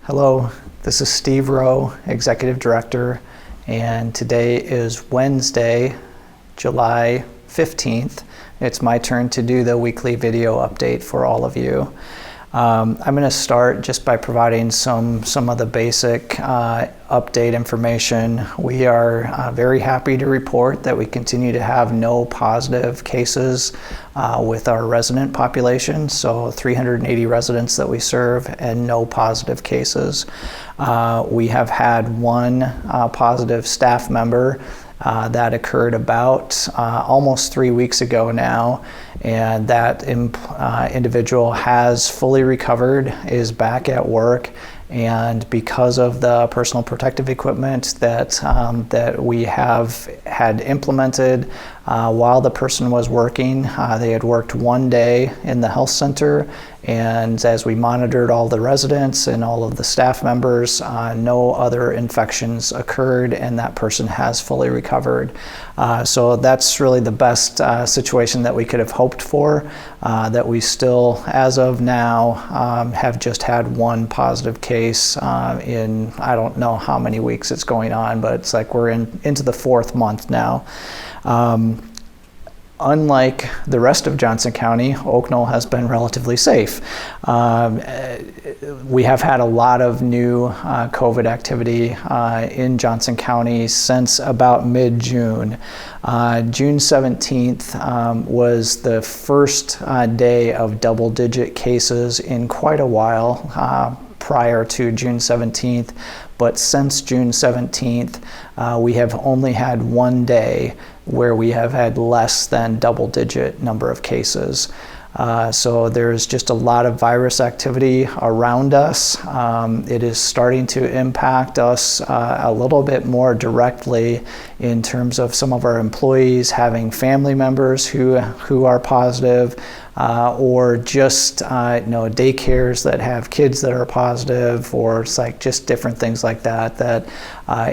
Hello, this is Steve Rowe, Executive Director, and today is Wednesday, July 15th. It's my turn to do the weekly video update for all of you. I'm going to start just by providing some of the basic update information. We are very happy to report that we continue to have no positive cases with our resident population, so 380 residents that we serve and no positive cases. We have had one positive staff member that occurred about almost 3 weeks ago now, and that individual has fully recovered, is back at work, and because of the personal protective equipment that we have had implemented while the person was working, they had worked 1 day in the health center, and as we monitored all the residents and all of the staff members, no other infections occurred, and that person has fully recovered. So that's really the best situation that we could have hoped for, that we still, as of now, have just had one positive case in, I don't know how many weeks it's going on, but it's like we're into the 4th month now. Unlike the rest of Johnson County, Oak Knoll has been relatively safe. We have had a lot of new COVID activity in Johnson County since about mid-June. June 17th was the first day of double-digit cases in quite a while prior to June 17th, but since June 17th, we have only had 1 day where we have had less than double-digit number of cases. So there's just a lot of virus activity around us. It is starting to impact us a little bit more directly in terms of some of our employees having family members who are positive, or just daycares that have kids that are positive, or it's like just different things like that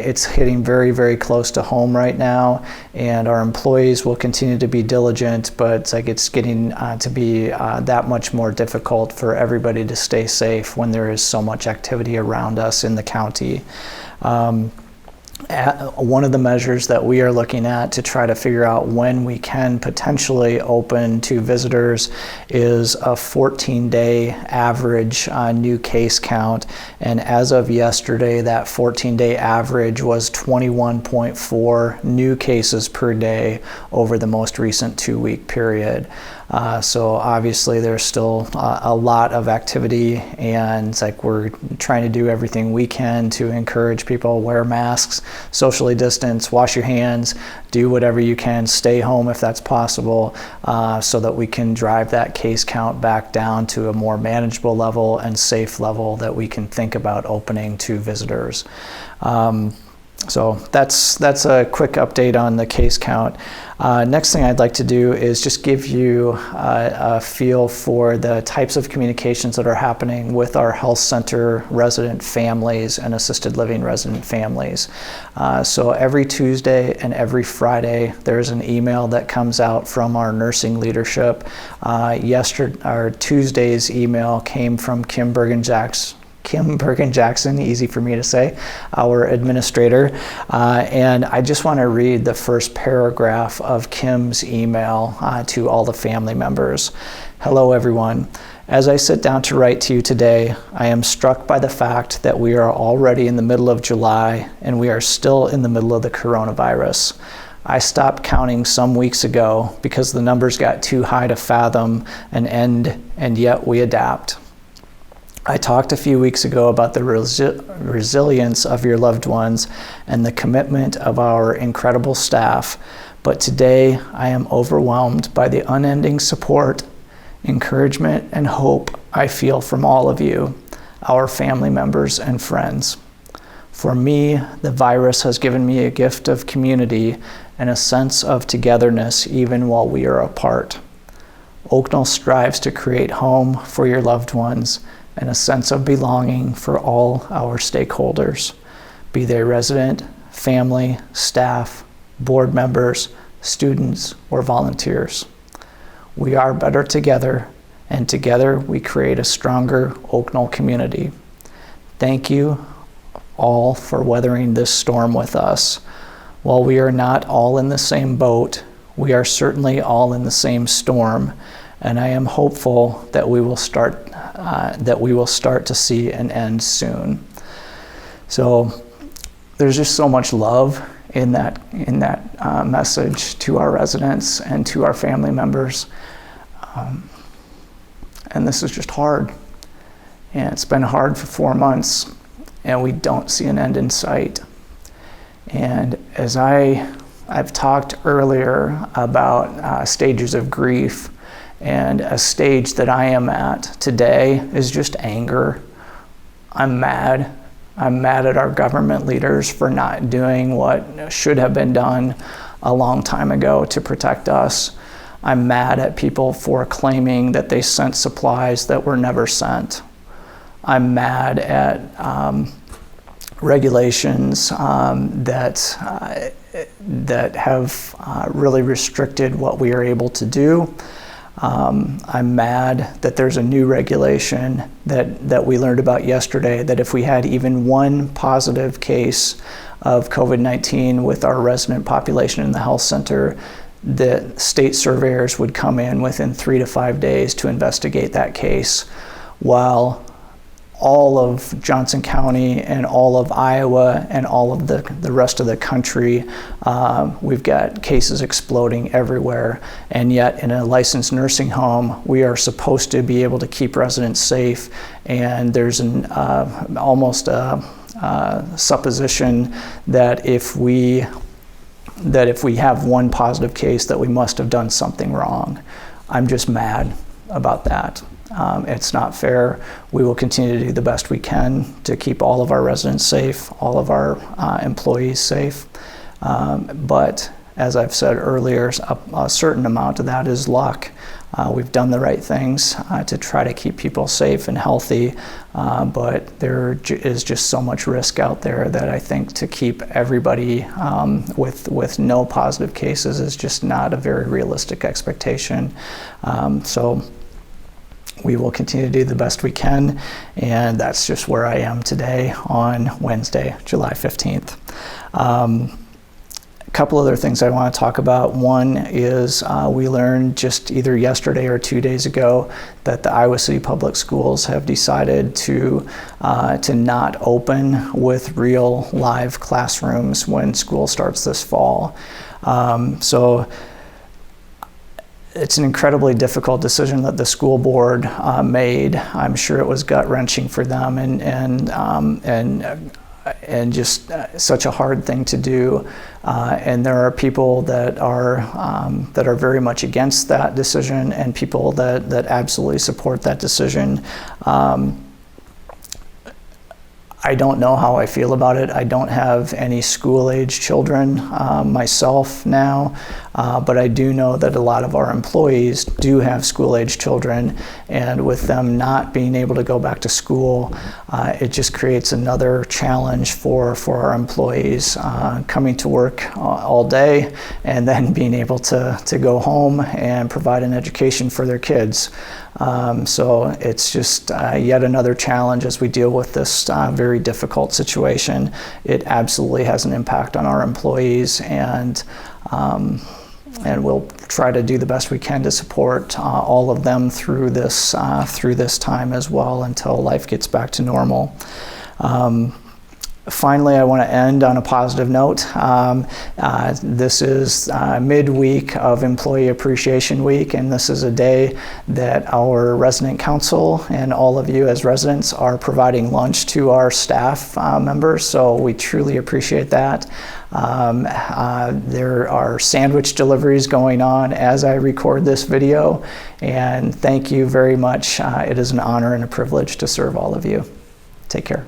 it's hitting very, very close to home right now, and our employees will continue to be diligent, but it's like it's getting to be that much more difficult for everybody to stay safe when there is so much activity around us in the county. One of the measures that we are looking at to try to figure out when we can potentially open to visitors is a 14-day average new case count, and as of yesterday, that 14-day average was 21.4 new cases per day over the most recent 2-week period. So obviously there's still a lot of activity, and it's like we're trying to do everything we can to encourage people: wear masks, socially distance, wash your hands, do whatever you can, stay home if that's possible, so that we can drive that case count back down to a more manageable level and safe level that we can think about opening to visitors. So that's a quick update on the case count. Next thing I'd like to do is just give you a feel for the types of communications that are happening with our health center resident families and assisted living resident families. So every Tuesday and every Friday, there's an email that comes out from our nursing leadership. Our Tuesday's email came from Kim Bergen-Jackson, easy for me to say, our administrator. And I just want to read the first paragraph of Kim's email to all the family members. Hello, everyone. As I sit down to write to you today, I am struck by the fact that we are already in the middle of July and we are still in the middle of the coronavirus. I stopped counting some weeks ago because the numbers got too high to fathom and end, and yet we adapt. I talked a few weeks ago about the resilience of your loved ones and the commitment of our incredible staff, but today I am overwhelmed by the unending support, encouragement, and hope I feel from all of you, our family members and friends. For me, the virus has given me a gift of community and a sense of togetherness even while we are apart. Oak Knoll strives to create home for your loved ones and a sense of belonging for all our stakeholders, be they resident, family, staff, board members, students, or volunteers. We are better together, and together we create a stronger Oak Knoll community. Thank you all for weathering this storm with us. While we are not all in the same boat, we are certainly all in the same storm, and I am hopeful that we will start to see an end soon. So there's just so much love in that message to our residents and to our family members, and this is just hard. And it's been hard for 4 months, and we don't see an end in sight. And as I've talked earlier about stages of grief, and a stage that I am at today is just anger. I'm mad. I'm mad at our government leaders for not doing what should have been done a long time ago to protect us. I'm mad at people for claiming that they sent supplies that were never sent. I'm mad at regulations that have really restricted what we are able to do. I'm mad that there's a new regulation that we learned about yesterday, that if we had even one positive case of COVID-19 with our resident population in the health center, the state surveyors would come in within 3 to 5 days to investigate that case, while all of Johnson County and all of Iowa and all of the rest of the country, we've got cases exploding everywhere. And yet in a licensed nursing home, we are supposed to be able to keep residents safe. And there's almost a supposition that if we have one positive case, that we must have done something wrong. I'm just mad about that. It's not fair. We will continue to do the best we can to keep all of our residents safe, all of our employees safe. But as I've said earlier, a certain amount of that is luck. We've done the right things to try to keep people safe and healthy, but there is just so much risk out there that I think to keep everybody with no positive cases is just not a very realistic expectation. So we will continue to do the best we can, and that's just where I am today on Wednesday, July 15th. A couple other things I want to talk about. One is we learned just either yesterday or 2 days ago that the Iowa City Public Schools have decided to not open with real live classrooms when school starts this fall. So it's an incredibly difficult decision that the school board made. I'm sure it was gut-wrenching for them, and just such a hard thing to do. And there are people that are very much against that decision, and people that absolutely support that decision. I don't know how I feel about it. I don't have any school-age children myself now, but I do know that a lot of our employees do have school-age children, and with them not being able to go back to school, it just creates another challenge for our employees coming to work all day and then being able to go home and provide an education for their kids. So it's just yet another challenge as we deal with this very difficult situation. It absolutely has an impact on our employees, and we'll try to do the best we can to support all of them through this time as well, until life gets back to normal. Finally, I want to end on a positive note. This is midweek of Employee Appreciation Week, and this is a day that our resident council and all of you as residents are providing lunch to our staff members, so we truly appreciate that. There are sandwich deliveries going on as I record this video, and thank you very much. It is an honor and a privilege to serve all of you. Take care.